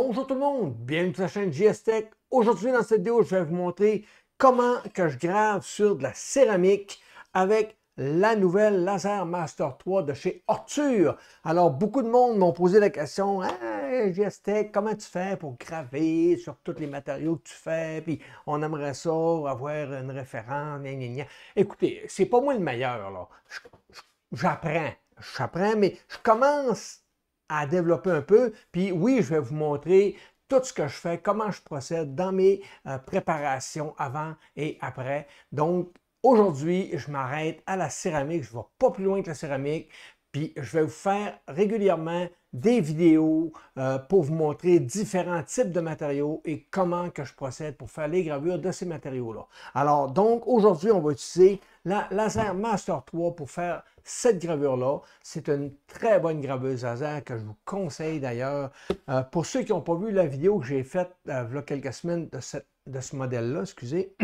Bonjour tout le monde, bienvenue sur la chaîne JS Tech. Aujourd'hui dans cette vidéo, je vais vous montrer comment que je grave sur de la céramique avec la nouvelle Laser Master 3 de chez Ortur. Alors beaucoup de monde m'ont posé la question, hey, JS Tech, comment tu fais pour graver sur tous les matériaux que tu fais, puis on aimerait ça avoir une référence, gna, gna, gna. Écoutez, c'est pas moi le meilleur là. J'apprends, mais je commence à développer un peu. Puis oui, je vais vous montrer tout ce que je fais, comment je procède dans mes préparations avant et après. Donc, aujourd'hui, je m'arrête à la céramique. Je ne vais pas plus loin que la céramique. Puis, je vais vous faire régulièrement des vidéos pour vous montrer différents types de matériaux et comment que je procède pour faire les gravures de ces matériaux-là. Alors, donc, aujourd'hui, on va utiliser la Laser Master 3 pour faire cette gravure-là. C'est une très bonne graveuse laser que je vous conseille d'ailleurs. Pour ceux qui n'ont pas vu la vidéo que j'ai faite il y a quelques semaines de ce modèle-là, excusez,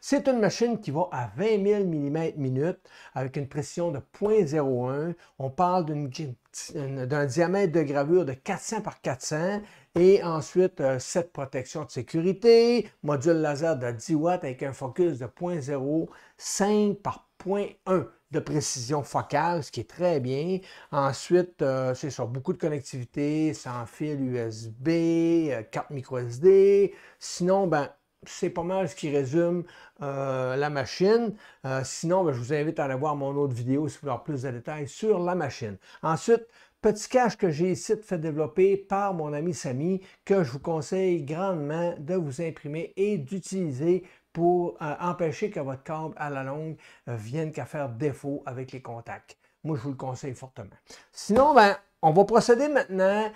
c'est une machine qui va à 20 000 mm avec une précision de 0.01. On parle d'un diamètre de gravure de 400 par 400 et ensuite cette protection de sécurité, module laser de 10 watts avec un focus de 0.05 par 0.1 de précision focale, ce qui est très bien. Ensuite, c'est ça, beaucoup de connectivité, sans fil USB, carte micro SD. Sinon, ben, c'est pas mal ce qui résume la machine. Sinon, ben, je vous invite à aller voir mon autre vidéo si vous voulez avoir plus de détails sur la machine. Ensuite, petit cache que j'ai ici fait développer par mon ami Samy, que je vous conseille grandement de vous imprimer et d'utiliser pour empêcher que votre câble à la longue vienne qu'à faire défaut avec les contacts. Moi, je vous le conseille fortement. Sinon, ben, on va procéder maintenant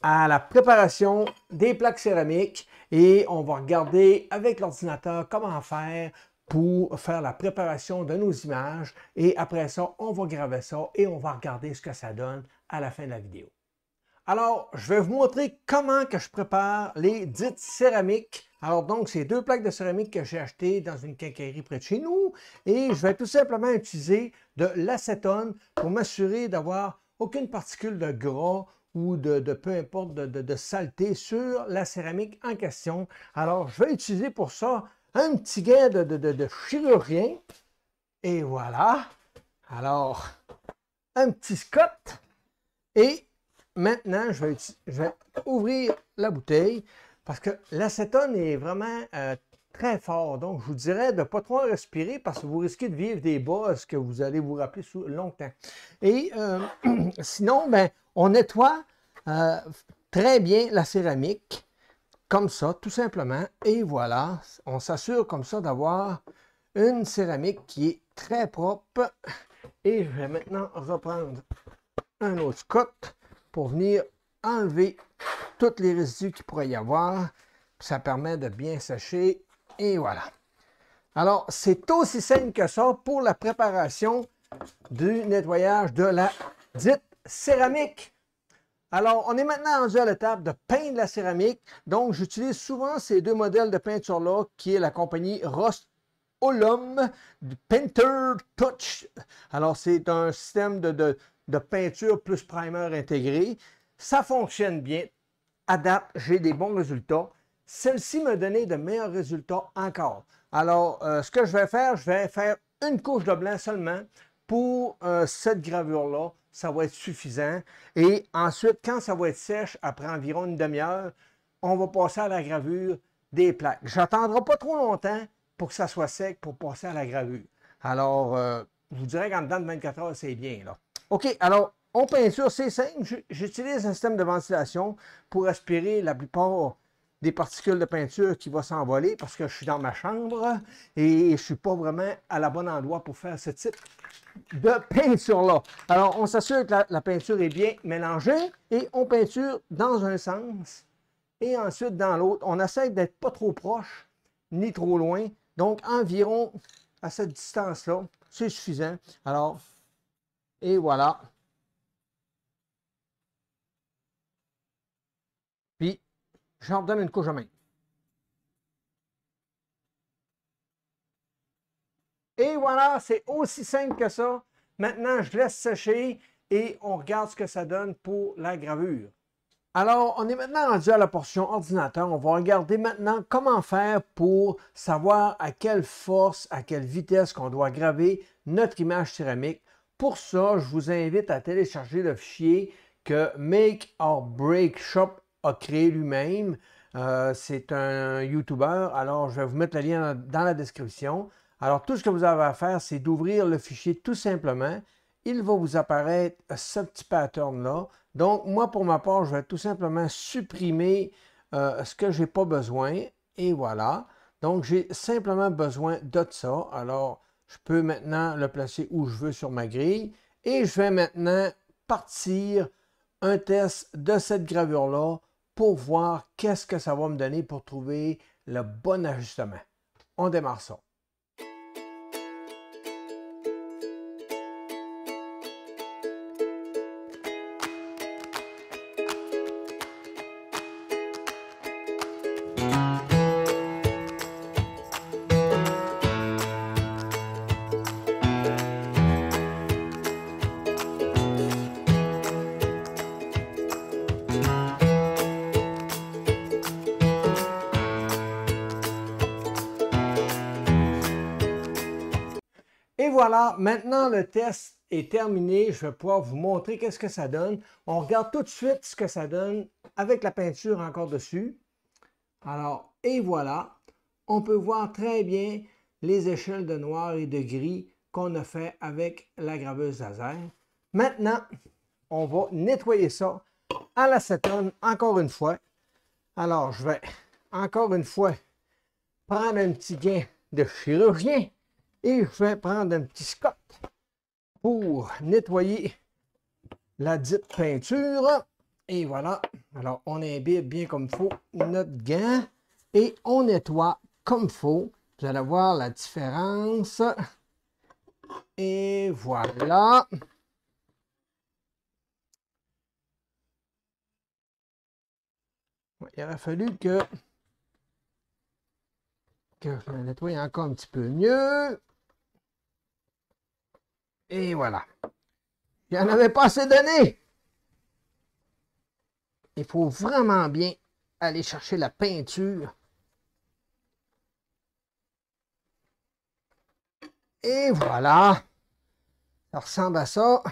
à la préparation des plaques céramiques et on va regarder avec l'ordinateur comment faire pour faire la préparation de nos images et après ça, on va graver ça et on va regarder ce que ça donne à la fin de la vidéo. Alors, je vais vous montrer comment que je prépare les dites céramiques. Alors donc, c'est deux plaques de céramique que j'ai achetées dans une quincaillerie près de chez nous et je vais tout simplement utiliser de l'acétone pour m'assurer d'avoir aucune particule de gras ou de peu importe de saleté sur la céramique en question. Alors, je vais utiliser pour ça un petit gant de chirurgien et voilà. Alors, un petit Scott et maintenant, je vais ouvrir la bouteille parce que l'acétone est vraiment très fort. Donc, je vous dirais de ne pas trop respirer parce que vous risquez de vivre des bosses que vous allez vous rappeler sous longtemps. Et sinon, ben, on nettoie très bien la céramique comme ça, tout simplement. Et voilà, on s'assure comme ça d'avoir une céramique qui est très propre. Et je vais maintenant reprendre un autre Scott pour venir enlever tous les résidus qu'il pourrait y avoir. Ça permet de bien sécher et voilà. Alors, c'est aussi simple que ça pour la préparation du nettoyage de la dite céramique. Alors, on est maintenant rendu à l'étape de peindre la céramique. Donc, j'utilise souvent ces deux modèles de peinture-là, qui est la compagnie Rust-Oleum Painter Touch. Alors, c'est un système de peinture plus primer intégré. Ça fonctionne bien. À date, j'ai des bons résultats. Celle-ci m'a donné de meilleurs résultats encore. Alors, ce que je vais faire une couche de blanc seulement pour cette gravure-là. Ça va être suffisant. Et ensuite, quand ça va être sèche, après environ une demi-heure, on va passer à la gravure des plaques. J'attendrai pas trop longtemps pour que ça soit sec pour passer à la gravure. Alors, je vous dirais qu'en dedans de 24 heures, c'est bien, là. OK, alors, on peinture, c'est simple. J'utilise un système de ventilation pour aspirer la plupart des particules de peinture qui vont s'envoler parce que je suis dans ma chambre et je ne suis pas vraiment à la bonne endroit pour faire ce type de peinture-là. Alors, on s'assure que la peinture est bien mélangée et on peinture dans un sens et ensuite dans l'autre. On essaie d'être pas trop proche ni trop loin. Donc, environ à cette distance-là, c'est suffisant. Alors, et voilà. Puis, j'en redonne une couche de main. Et voilà, c'est aussi simple que ça. Maintenant, je laisse sécher et on regarde ce que ça donne pour la gravure. Alors, on est maintenant rendu à la portion ordinateur. On va regarder maintenant comment faire pour savoir à quelle force, à quelle vitesse qu'on doit graver notre image céramique. Pour ça, je vous invite à télécharger le fichier que Make or Break Shop a créé lui-même. C'est un YouTuber, alors je vais vous mettre le lien dans la description. Alors, tout ce que vous avez à faire, c'est d'ouvrir le fichier tout simplement. Il va vous apparaître ce petit pattern-là. Donc, moi, pour ma part, je vais tout simplement supprimer ce que je n'ai pas besoin. Et voilà. Donc, j'ai simplement besoin de ça. Alors, je peux maintenant le placer où je veux sur ma grille. Et je vais maintenant partir un test de cette gravure-là pour voir qu'est-ce que ça va me donner pour trouver le bon ajustement. On démarre ça. Et voilà, maintenant le test est terminé. Je vais pouvoir vous montrer qu'est-ce que ça donne. On regarde tout de suite ce que ça donne avec la peinture encore dessus. Alors, et voilà, on peut voir très bien les échelles de noir et de gris qu'on a fait avec la graveuse laser. Maintenant, on va nettoyer ça à l'acétone encore une fois. Alors, je vais encore une fois prendre un petit gain de chirurgien. Et je vais prendre un petit scotch pour nettoyer la dite peinture. Et voilà. Alors, on imbibe bien comme il faut notre gant et on nettoie comme il faut. Vous allez voir la différence. Et voilà. Il aurait fallu que je le nettoie encore un petit peu mieux. Et voilà. Il n'y en avait pas assez donné. Il faut vraiment bien aller chercher la peinture. Et voilà. Ça ressemble à ça.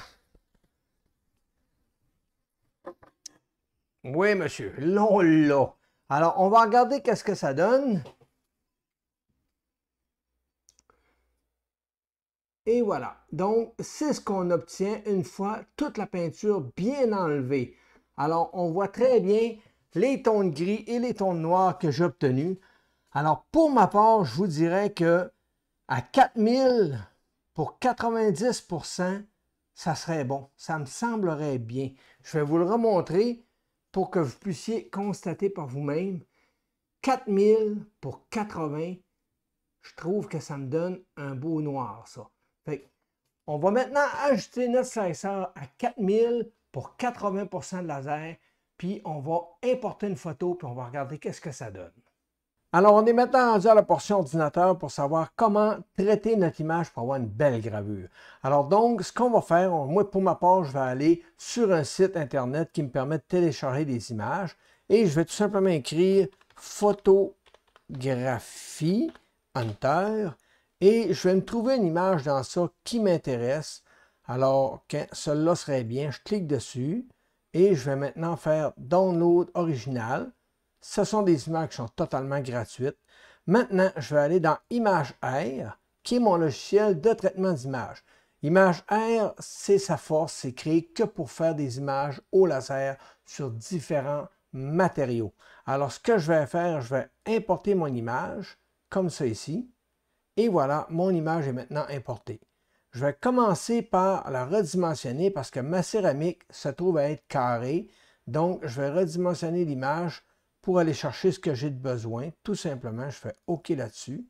Oui, monsieur. Là, là. Alors, on va regarder qu'est-ce que ça donne. Et voilà. Donc, c'est ce qu'on obtient une fois toute la peinture bien enlevée. Alors, on voit très bien les tons de gris et les tons de noir que j'ai obtenus. Alors, pour ma part, je vous dirais que à 4000 pour 90%, ça serait bon. Ça me semblerait bien. Je vais vous le remontrer pour que vous puissiez constater par vous-même. 4000 pour 80, je trouve que ça me donne un beau noir, ça. Fait on va maintenant ajuster notre slicer à 4000 pour 80% de laser, puis on va importer une photo, puis on va regarder qu'est-ce que ça donne. Alors, on est maintenant rendu à la portion ordinateur pour savoir comment traiter notre image pour avoir une belle gravure. Alors donc, ce qu'on va faire, moi pour ma part, je vais aller sur un site internet qui me permet de télécharger des images et je vais tout simplement écrire photographie Hunter et je vais me trouver une image dans ça qui m'intéresse. Alors, celle-là serait bien, je clique dessus et je vais maintenant faire Download original. Ce sont des images qui sont totalement gratuites. Maintenant, je vais aller dans Image Air, qui est mon logiciel de traitement d'images. Image Air, c'est sa force, c'est créé que pour faire des images au laser sur différents matériaux. Alors, ce que je vais faire, je vais importer mon image, comme ça ici. Et voilà, mon image est maintenant importée. Je vais commencer par la redimensionner parce que ma céramique se trouve à être carrée. Donc, je vais redimensionner l'image pour aller chercher ce que j'ai de besoin. Tout simplement, je fais OK là-dessus.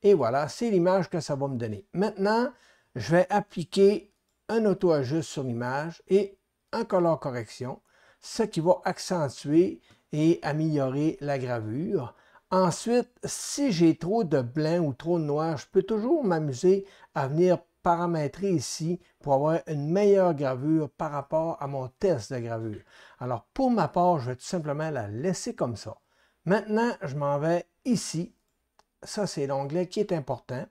Et voilà, c'est l'image que ça va me donner. Maintenant, je vais appliquer un auto-ajuste sur l'image et un color correction, ce qui va accentuer et améliorer la gravure. Ensuite, si j'ai trop de blanc ou trop de noir, je peux toujours m'amuser à venir paramétrer ici pour avoir une meilleure gravure par rapport à mon test de gravure. Alors, pour ma part, je vais tout simplement la laisser comme ça. Maintenant, je m'en vais ici. Ça, c'est l'onglet qui est important.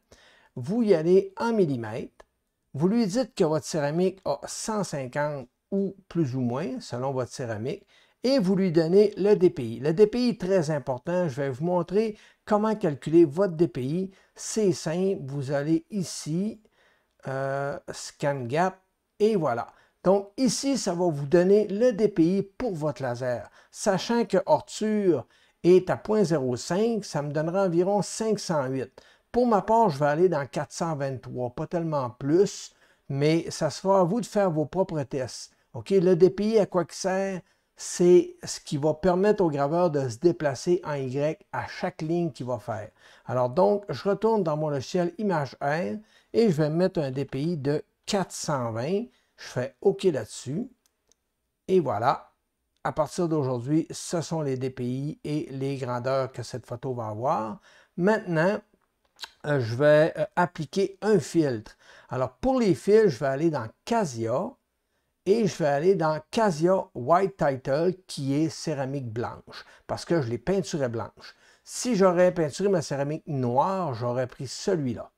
Vous y allez en millimètres. Vous lui dites que votre céramique a 150 ou plus ou moins, selon votre céramique, et vous lui donnez le DPI. Le DPI est très important. Je vais vous montrer comment calculer votre DPI. C'est simple. Vous allez ici, Scan Gap, et voilà. Donc ici, ça va vous donner le DPI pour votre laser. Sachant que Ortur est à 0.05, ça me donnera environ 508. Pour ma part, je vais aller dans 423, pas tellement plus, mais ça sera à vous de faire vos propres tests. OK? Le DPI, à quoi il sert? C'est ce qui va permettre au graveur de se déplacer en Y à chaque ligne qu'il va faire. Alors donc, je retourne dans mon logiciel Image R et je vais mettre un DPI de 420. Je fais OK là-dessus. Et voilà. À partir d'aujourd'hui, ce sont les DPI et les grandeurs que cette photo va avoir. Maintenant, je vais appliquer un filtre. Alors, pour les fils, je vais aller dans Casia et je vais aller dans Casia White Title qui est céramique blanche parce que je l'ai peinturée blanche. Si j'aurais peinturé ma céramique noire, j'aurais pris celui-là.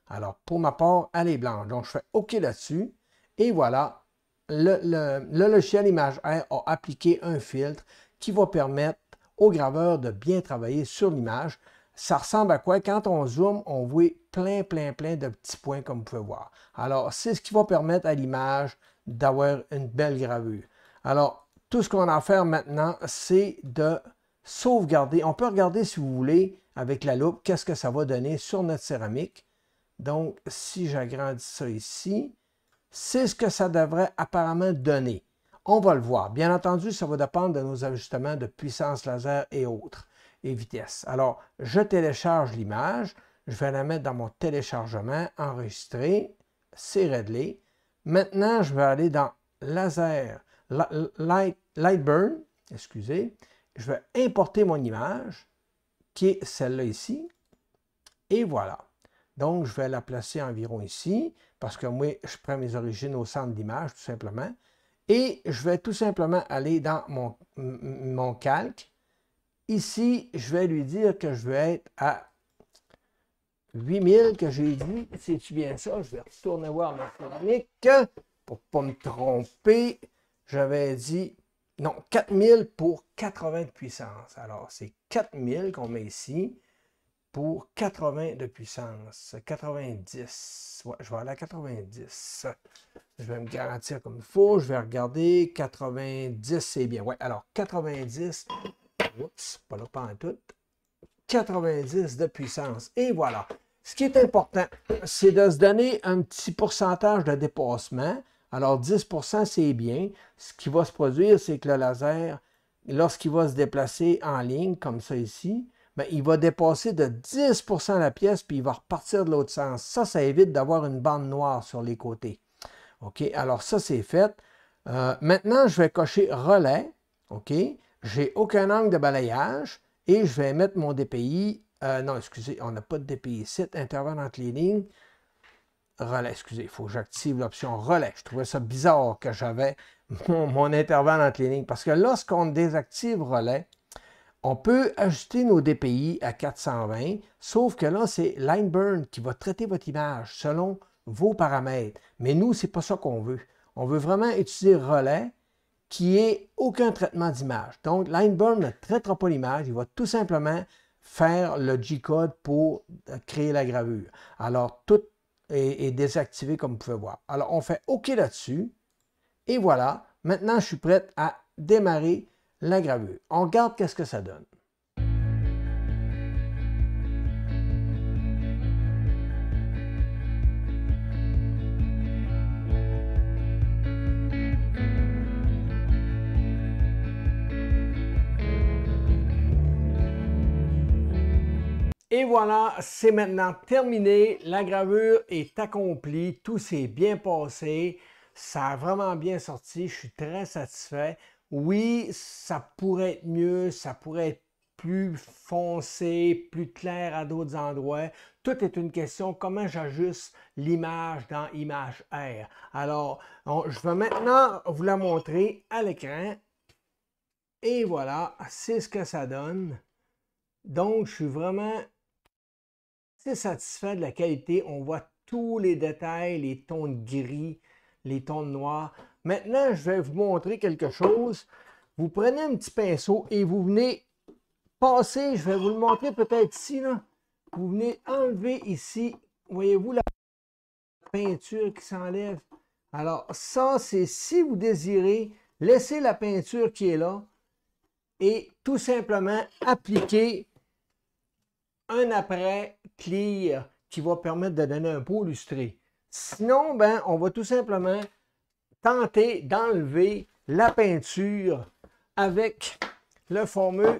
Alors, pour ma part, elle est blanche. Donc, je fais OK là-dessus et voilà. Le logiciel Image R a appliqué un filtre qui va permettre au graveur de bien travailler sur l'image. Ça ressemble à quoi? Quand on zoome, on voit plein de petits points comme vous pouvez voir. Alors, c'est ce qui va permettre à l'image d'avoir une belle gravure. Alors, tout ce qu'on a à faire maintenant, c'est de sauvegarder. On peut regarder, si vous voulez, avec la loupe, qu'est-ce que ça va donner sur notre céramique. Donc, si j'agrandis ça ici, c'est ce que ça devrait apparemment donner. On va le voir. Bien entendu, ça va dépendre de nos ajustements de puissance laser et autres, et vitesse. Alors, je télécharge l'image. Je vais la mettre dans mon téléchargement, enregistrer, c'est réglé. Maintenant, je vais aller dans Laser, Lightburn, excusez. Je vais importer mon image, qui est celle-là ici. Et voilà. Donc, je vais la placer environ ici, parce que moi, je prends mes origines au centre d'image, tout simplement. Et je vais tout simplement aller dans mon calque. Ici, je vais lui dire que je vais être à 8000 que j'ai dit. C'est-tu bien ça? Je vais retourner voir ma céramique pour ne pas me tromper. J'avais dit, non, 4000 pour 80 de puissance. Alors, c'est 4000 qu'on met ici pour 80 de puissance. 90. Ouais, je vais aller à 90. Je vais me garantir comme il faut. Je vais regarder. 90, c'est bien. Ouais, alors 90. Oups, pas là, pas en tout. 90 de puissance. Et voilà. Ce qui est important, c'est de se donner un petit pourcentage de dépassement. Alors, 10%, c'est bien. Ce qui va se produire, c'est que le laser, lorsqu'il va se déplacer en ligne, comme ça ici, bien, il va dépasser de 10% la pièce, puis il va repartir de l'autre sens. Ça évite d'avoir une bande noire sur les côtés. OK, alors ça, c'est fait. Maintenant, je vais cocher relais. OK, j'ai aucun angle de balayage et je vais mettre mon DPI. Non, excusez, on n'a pas de DPI ici. Intervalle entre les lignes. Relais, excusez, il faut que j'active l'option relais. Je trouvais ça bizarre que j'avais mon intervalle entre les lignes. Parce que lorsqu'on désactive relais, on peut ajuster nos DPI à 420, sauf que là, c'est Lightburn qui va traiter votre image selon vos paramètres. Mais nous, ce n'est pas ça qu'on veut. On veut vraiment utiliser relais qui n'ait aucun traitement d'image. Donc, Lightburn ne traitera pas l'image, il va tout simplement faire le G-code pour créer la gravure. Alors, tout est désactivé comme vous pouvez voir. Alors, on fait OK là-dessus. Et voilà. Maintenant, je suis prêt à démarrer la gravure. On regarde qu'est-ce que ça donne. Et voilà, c'est maintenant terminé. La gravure est accomplie. Tout s'est bien passé. Ça a vraiment bien sorti. Je suis très satisfait. Oui, ça pourrait être mieux, ça pourrait être plus foncé, plus clair à d'autres endroits. Tout est une question comment j'ajuste l'image dans Image R. Alors, je vais maintenant vous la montrer à l'écran. Et voilà, c'est ce que ça donne. Donc, je suis vraiment assez satisfait de la qualité. On voit tous les détails, les tons de gris, les tons de noir. Maintenant, je vais vous montrer quelque chose. Vous prenez un petit pinceau et vous venez passer, je vais vous le montrer peut-être ici, là. Vous venez enlever ici, voyez-vous la peinture qui s'enlève. Alors ça, c'est si vous désirez laisser la peinture qui est là et tout simplement appliquer un après clear qui va permettre de donner un beau lustré. Sinon, ben, on va tout simplement tenter d'enlever la peinture avec le fameux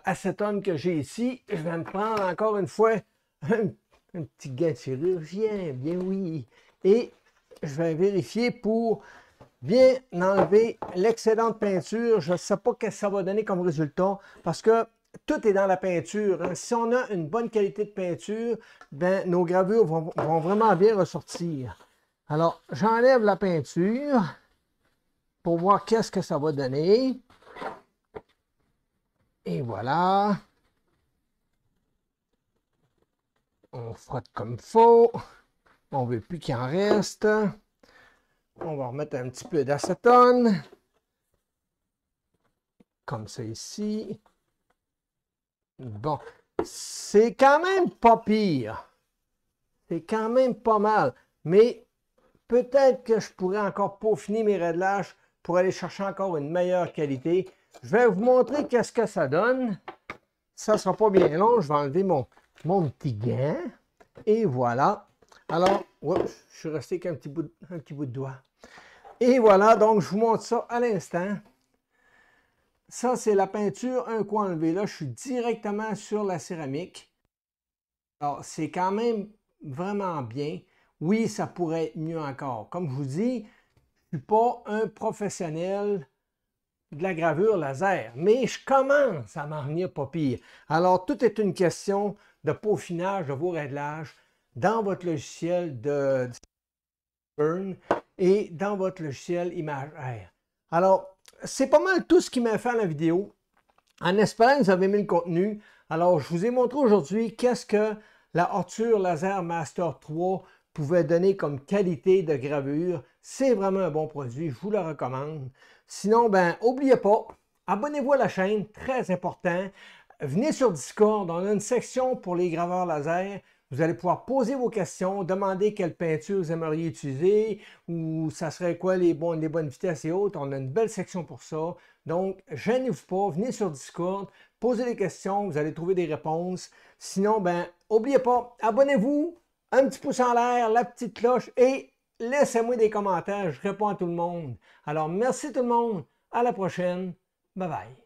acétone que j'ai ici. Je vais me prendre encore une fois un petit gant chirurgien, bien oui. Et je vais vérifier pour bien enlever l'excédent de peinture. Je ne sais pas ce que ça va donner comme résultat parce que tout est dans la peinture. Hein. Si on a une bonne qualité de peinture, ben, nos gravures vont vraiment bien ressortir. Alors, j'enlève la peinture pour voir qu'est-ce que ça va donner. Et voilà. On frotte comme il faut. On ne veut plus qu'il en reste. On va remettre un petit peu d'acétone. Comme ça ici. Bon. C'est quand même pas pire. C'est quand même pas mal. Mais peut-être que je pourrais encore peaufiner mes réglages pour aller chercher encore une meilleure qualité. Je vais vous montrer qu'est-ce que ça donne. Ça ne sera pas bien long. Je vais enlever mon petit gant. Et voilà. Alors, oups, je suis resté avec un petit bout de doigt. Et voilà, donc je vous montre ça à l'instant. Ça, c'est la peinture, un coin enlevé. Là, je suis directement sur la céramique. Alors, c'est quand même vraiment bien. Oui, ça pourrait être mieux encore. Comme je vous dis, je ne suis pas un professionnel de la gravure laser, mais je commence à m'en venir pas pire. Alors, tout est une question de peaufinage de vos réglages dans votre logiciel de Burn et dans votre logiciel Image R. Alors, c'est pas mal tout ce qui m'a fait la vidéo. En espérant que vous avez aimé le contenu. Alors, je vous ai montré aujourd'hui qu'est-ce que la Arthur Laser Master 3 pouvait donner comme qualité de gravure. C'est vraiment un bon produit, je vous le recommande. Sinon, ben, n'oubliez pas, abonnez-vous à la chaîne, très important. Venez sur Discord, on a une section pour les graveurs laser. Vous allez pouvoir poser vos questions, demander quelle peinture vous aimeriez utiliser ou ça serait quoi les bonnes vitesses et autres. On a une belle section pour ça. Donc, gênez-vous pas, venez sur Discord, posez des questions, vous allez trouver des réponses. Sinon, ben, n'oubliez pas, abonnez-vous, un petit pouce en l'air, la petite cloche et laissez-moi des commentaires, je réponds à tout le monde. Alors, merci tout le monde, à la prochaine, bye bye.